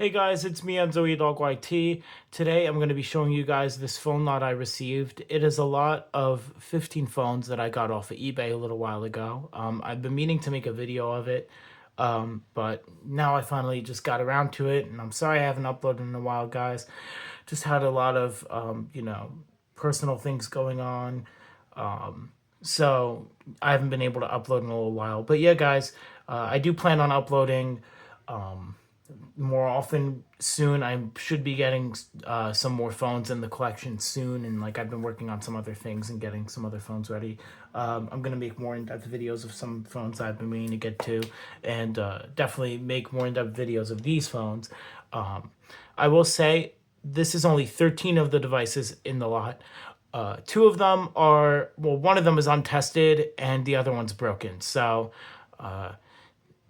Hey guys, it's me on Zoe Dog YT. Today I'm going to be showing you guys this phone lot I received. It is a lot of 15 phones that I got off of eBay a little while ago. I've been meaning to make a video of it, but now I finally just got around to it, and I'm sorry I haven't uploaded in a while, guys. Just had a lot of, personal things going on. So I haven't been able to upload in a little while. But yeah, guys, I do plan on uploading more often soon. I should be getting some more phones in the collection soon, and like I've been working on some other things and getting some other phones ready. I'm gonna make more in-depth videos of some phones I've been meaning to get to, and definitely make more in-depth videos of these phones. I will say this is only 13 of the devices in the lot. Two of them are, well, one of them is untested and the other one's broken. So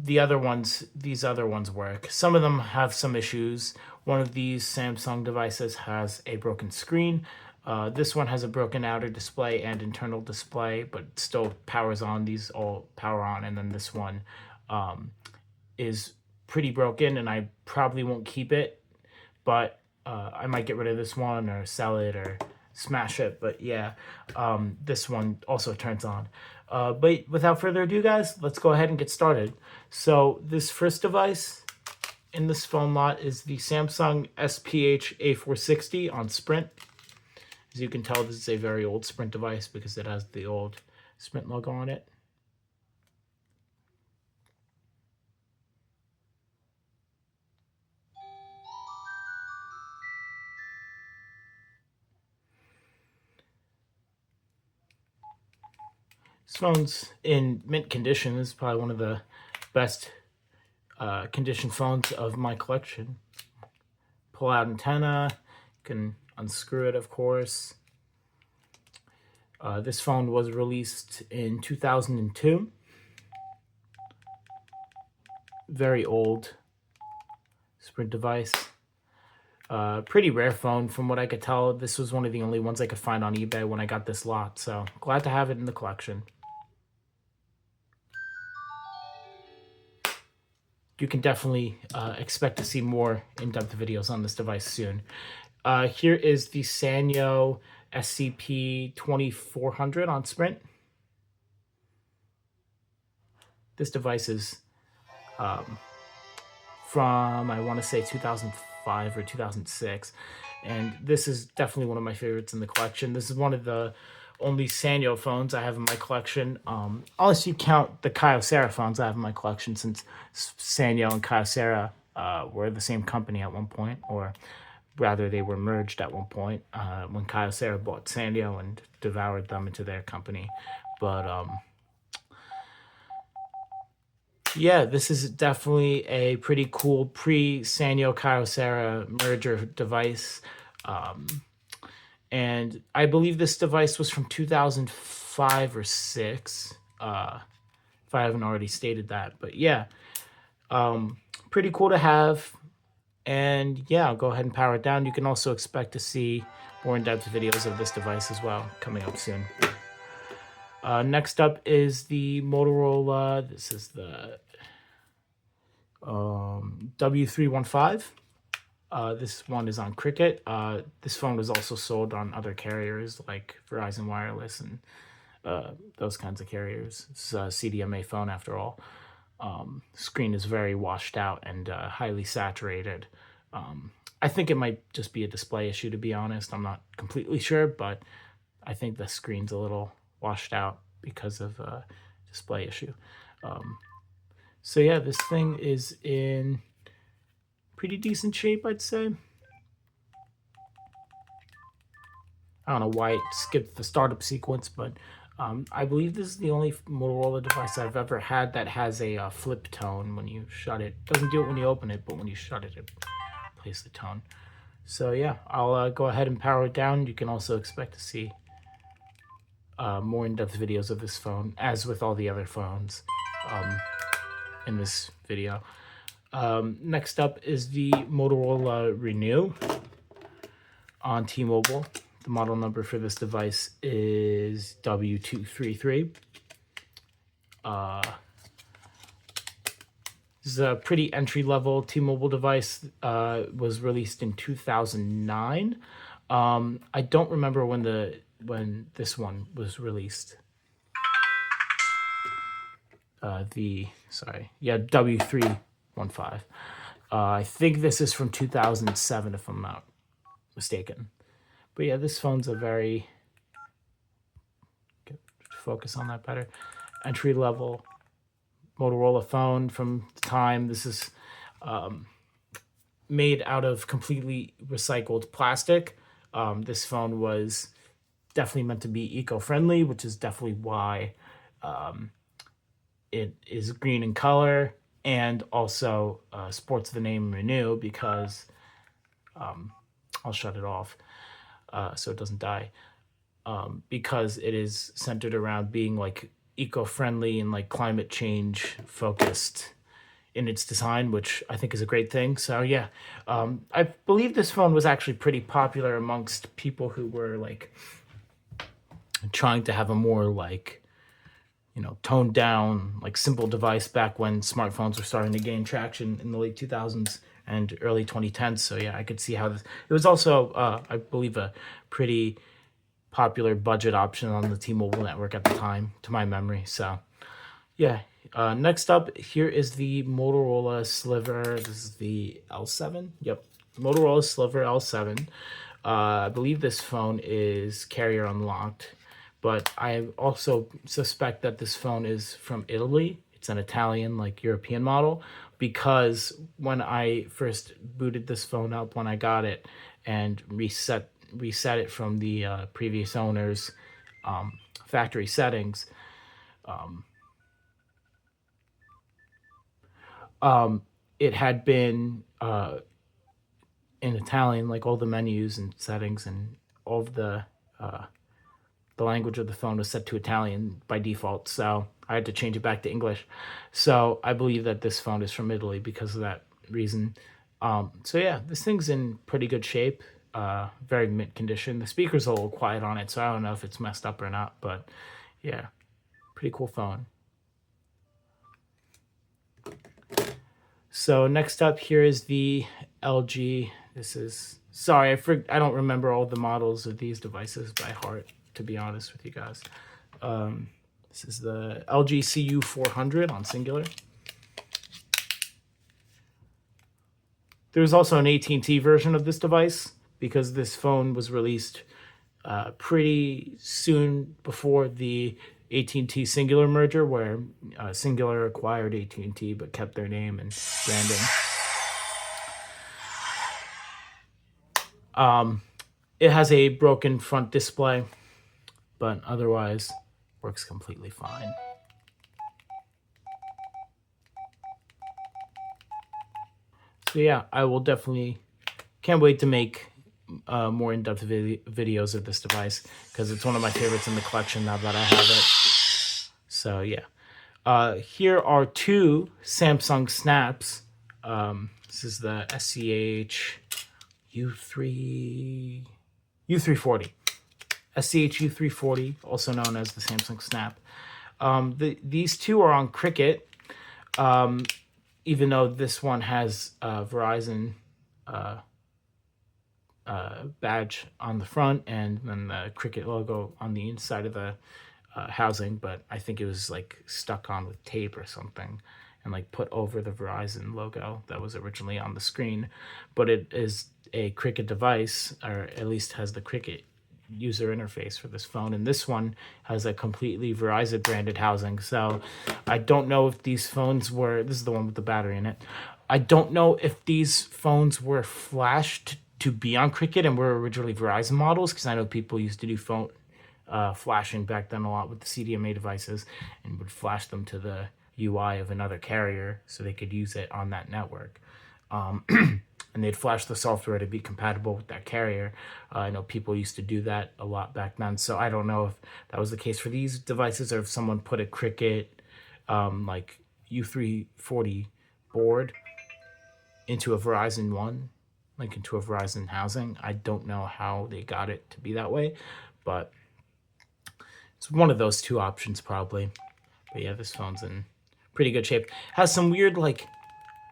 these other ones work. Some of them have some issues. One of these Samsung devices has a broken screen. This one has a broken outer display and internal display, but still powers on. These all power on. And then this one is pretty broken, and I probably won't keep it, but I might get rid of this one or sell it or smash it. But yeah, this one also turns on. But without further ado, guys, let's go ahead and get started. So this first device in this phone lot is the Samsung SPH A460 on Sprint. As you can tell, this is a very old Sprint device because it has the old Sprint logo on it. This phone's in mint condition. This is probably one of the best condition phones of my collection. Pull out antenna, you can unscrew it, of course. This phone was released in 2002. Very old Sprint device. Pretty rare phone from what I could tell. This was one of the only ones I could find on eBay when I got this lot, so glad to have it in the collection. You can definitely expect to see more in-depth videos on this device soon. Here is the Sanyo SCP-2400 on Sprint. This device is from, I want to say, 2005 or 2006. And this is definitely one of my favorites in the collection. This is one of the only Sanyo phones I have in my collection, unless you count the Kyocera phones I have in my collection, since Sanyo and Kyocera were the same company at one point, or rather they were merged at one point when Kyocera bought Sanyo and devoured them into their company. But yeah, this is definitely a pretty cool pre-Sanyo Kyocera merger device. And I believe this device was from 2005 or 6, if I haven't already stated that. But yeah, pretty cool to have. And yeah, I'll go ahead and power it down. You can also expect to see more in-depth videos of this device as well coming up soon. Next up is the Motorola. This is the W315. This one is on Cricket. This phone was also sold on other carriers like Verizon Wireless and those kinds of carriers. It's a CDMA phone after all. Screen is very washed out and highly saturated. I think it might just be a display issue, to be honest. I'm not completely sure, but I think the screen's a little washed out because of a display issue. So yeah, this thing is in pretty decent shape, I'd say. I don't know why it skipped the startup sequence, but I believe this is the only Motorola device I've ever had that has a flip tone when you shut it. It doesn't do it when you open it, but when you shut it, it plays the tone. So yeah, I'll go ahead and power it down. You can also expect to see more in-depth videos of this phone, as with all the other phones in this video. Next up is the Motorola Renew on T-Mobile. The model number for this device is W233. This This is a pretty entry-level T-Mobile device. Was released in 2009. I don't remember when this one was released. W315. I think this is from 2007, if I'm not mistaken. But yeah, this phone's a very, focus on that better, entry level Motorola phone from the time. This is made out of completely recycled plastic. This phone was definitely meant to be eco-friendly, which is definitely why it is green in color, and also sports the name Renew, because I'll shut it off so it doesn't die, because it is centered around being like eco-friendly and like climate change focused in its design, which I think is a great thing. So yeah, I believe this phone was actually pretty popular amongst people who were like trying to have a more like, toned down, like simple device back when smartphones were starting to gain traction in the late 2000s and early 2010s. So yeah, I could see how this. It was also, I believe, a pretty popular budget option on the T-Mobile network at the time, to my memory. So yeah. Next up, here is the Motorola Sliver. This is the L7. Yep, Motorola Sliver L7. I believe this phone is carrier unlocked, but I also suspect that this phone is from Italy. It's an Italian, like European model, because when I first booted this phone up when I got it and reset it from the previous owner's factory settings, it had been in Italian, like all the menus and settings and all of the language of the phone was set to Italian by default. So I had to change it back to English. So I believe that this phone is from Italy because of that reason. So yeah, this thing's in pretty good shape, very mint condition. The speaker's a little quiet on it, so I don't know if it's messed up or not, but yeah, pretty cool phone. So next up here is the LG. This is, sorry, I don't remember all the models of these devices by heart, to be honest with you guys. This is the LG CU400 on singular. There's also an AT&T version of this device because this phone was released pretty soon before the AT&T Singular merger, where Singular acquired AT&T but kept their name and branding. It has a broken front display, but otherwise works completely fine. So yeah, I will definitely, can't wait to make more in-depth videos of this device because it's one of my favorites in the collection now that I have it. So yeah, here are two Samsung Snaps. This is the SCH U340. SCH U340, also known as the Samsung Snap. These two are on Cricket, even though this one has Verizon badge on the front and then the Cricket logo on the inside of the housing, but I think it was like stuck on with tape or something and like put over the Verizon logo that was originally on the screen. But it is a Cricket device, or at least has the Cricket user interface for this phone, and this one has a completely Verizon branded housing. So I don't know if these phones were, this is the one with the battery in it, I don't know if these phones were flashed to be on Cricket and were originally Verizon models, because I know people used to do phone flashing back then a lot with the CDMA devices and would flash them to the UI of another carrier so they could use it on that network. And they'd flash the software to be compatible with that carrier. I know people used to do that a lot back then. So I don't know if that was the case for these devices or if someone put a Cricket like U340 board into a Verizon one, like into a Verizon housing. I don't know how they got it to be that way, but it's one of those two options probably. But yeah, this phone's in pretty good shape. Has some weird like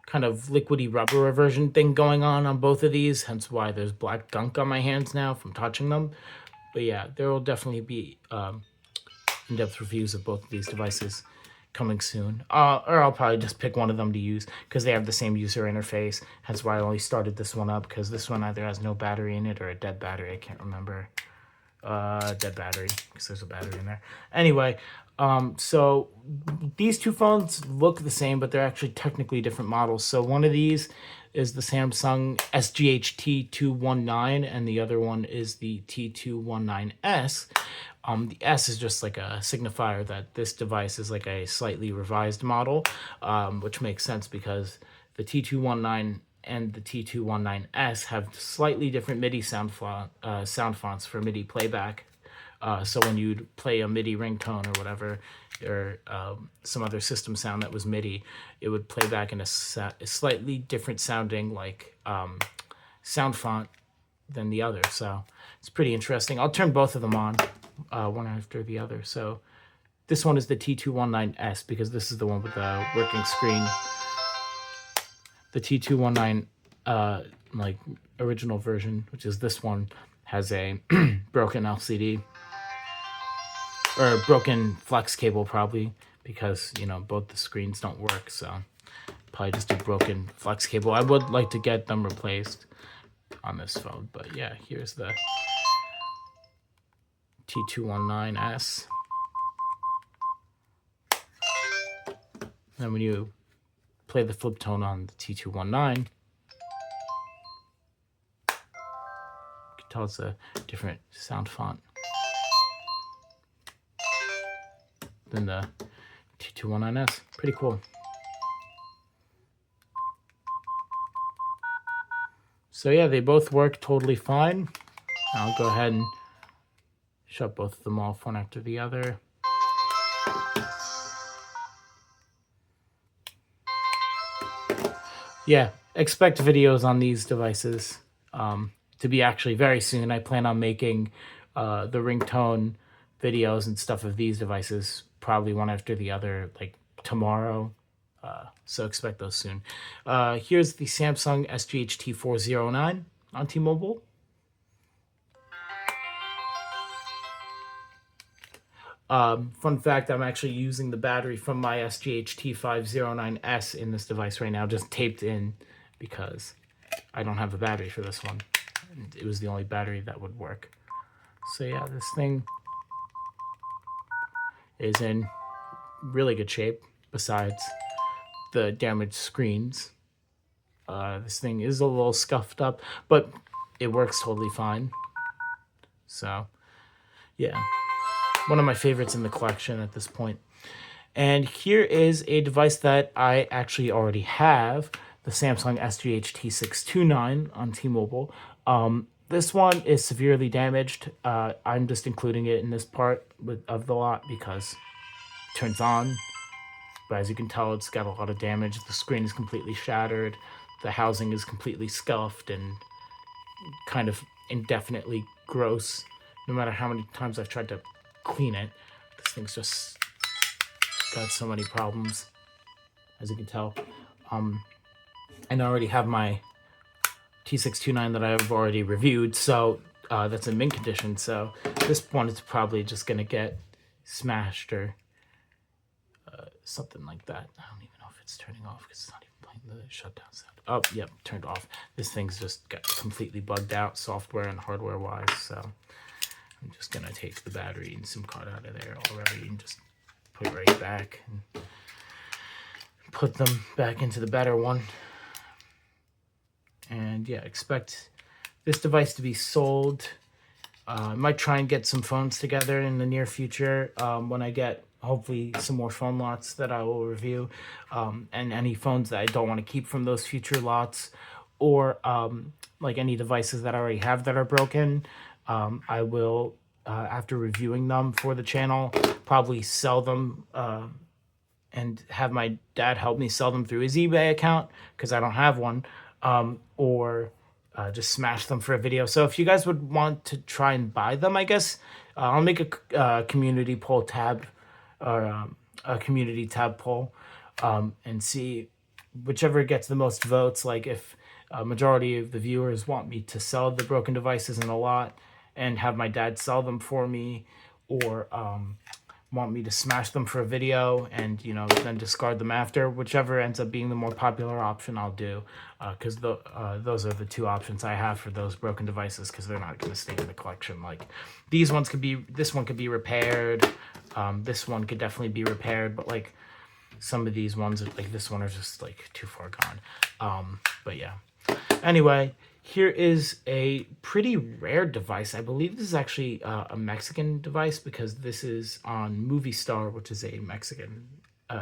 kind of liquidy rubber aversion thing going on both of these, hence why there's black gunk on my hands now from touching them. But yeah, there will definitely be in-depth reviews of both of these devices coming soon. Or I'll probably just pick one of them to use because they have the same user interface. Hence why I only started this one up, because this one either has no battery in it or a dead battery. I can't remember. Dead battery, because there's a battery in there. Anyway, so these two phones look the same, but they're actually technically different models. So one of these is the Samsung SGH T219, and the other one is the T219S. The S is just like a signifier that this device is like a slightly revised model, which makes sense because the T219 and the T219S have slightly different MIDI sound fonts for MIDI playback. So when you'd play a MIDI ringtone or whatever, or some other system sound that was MIDI, it would play back in a slightly different sounding like sound font than the other. So it's pretty interesting. I'll turn both of them on one after the other. So this one is the T219S because this is the one with the working screen. The T219 like original version, which is this one, has a broken LCD or a broken flex cable probably, because you know both the screens don't work, so probably just a broken flex cable. I would like to get them replaced on this phone, but yeah, here's the T219S. And when you play the flip tone on the T219, you can tell it's a different sound font than the T219S. Pretty cool. So yeah, they both work totally fine. I'll go ahead and shut both of them off one after the other. Yeah, expect videos on these devices to be actually very soon. I plan on making the ringtone videos and stuff of these devices probably one after the other, like tomorrow. So expect those soon. Here's the Samsung SGH T409 on T-Mobile. Fun fact, I'm actually using the battery from my SGH T509S in this device right now, just taped in because I don't have a battery for this one. It was the only battery that would work. So yeah, this thing is in really good shape besides the damaged screens. This thing is a little scuffed up, but it works totally fine. So yeah, one of my favorites in the collection at this point. And here is a device that I actually already have, the Samsung SGH T629 on T-Mobile. This one is severely damaged. I'm just including it in this part of the lot because it turns on. But as you can tell, it's got a lot of damage. The screen is completely shattered. The housing is completely scuffed and kind of indefinitely gross. No matter how many times I've tried to clean it, this thing's just got so many problems, as you can tell. And I already have my T629 that I've already reviewed, so that's in mint condition. So this one is probably just gonna get smashed or something like that. I don't even know if it's turning off because it's not even playing the shutdown sound. Oh, yep, turned off. This thing's just got completely bugged out, software and hardware wise. So I'm just gonna take the battery and SIM card out of there already and just put it right back and put them back into the better one. And yeah, expect this device to be sold. I might try and get some phones together in the near future when I get hopefully some more phone lots that I will review, and any phones that I don't want to keep from those future lots, or like any devices that I already have that are broken. I will, after reviewing them for the channel, probably sell them and have my dad help me sell them through his eBay account because I don't have one, or just smash them for a video. So if you guys would want to try and buy them, I guess I'll make a community poll tab, or a community tab poll, and see whichever gets the most votes, like if a majority of the viewers want me to sell the broken devices in a lot and have my dad sell them for me, or want me to smash them for a video and, you know, then discard them after, whichever ends up being the more popular option, I'll do, because those are the two options I have for those broken devices, because they're not going to stay in the collection. Like these ones could be, this one could be repaired, this one could definitely be repaired, but like some of these ones, like this one, are just like too far gone. But yeah, anyway, here is a pretty rare device. I believe this is actually a Mexican device, because this is on Movie Star, which is a Mexican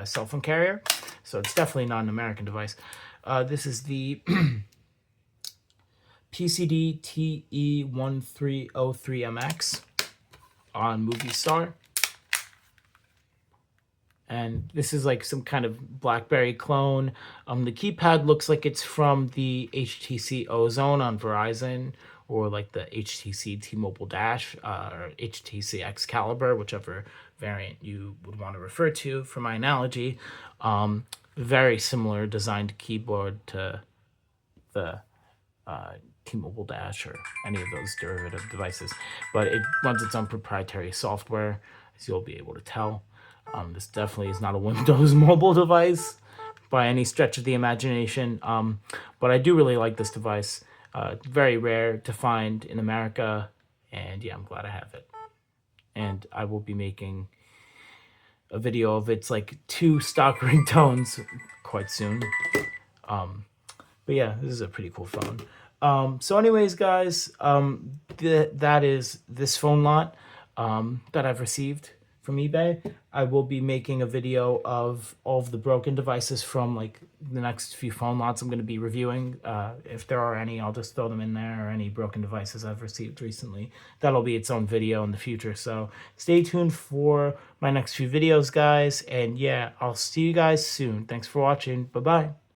cell phone carrier. So it's definitely not an American device. This is the PCD TE1303MX on Movie Star. And this is like some kind of BlackBerry clone. The keypad looks like it's from the HTC Ozone on Verizon, or like the HTC T-Mobile Dash, or HTC Excalibur, whichever variant you would want to refer to for my analogy. Very similar designed keyboard to the T-Mobile Dash or any of those derivative devices, but it runs its own proprietary software, as you'll be able to tell. This definitely is not a Windows mobile device by any stretch of the imagination, but I do really like this device. Very rare to find in America, and yeah, I'm glad I have it. And I will be making a video of its like 2 stock ringtones quite soon. But yeah, this is a pretty cool phone. So anyways, guys, that is this phone lot that I've received from eBay. I will be making a video of all of the broken devices from like the next few phone lots I'm going to be reviewing. If there are any, I'll just throw them in there, or any broken devices I've received recently. That'll be its own video in the future. So stay tuned for my next few videos, guys. And yeah, I'll see you guys soon. Thanks for watching. Bye-bye.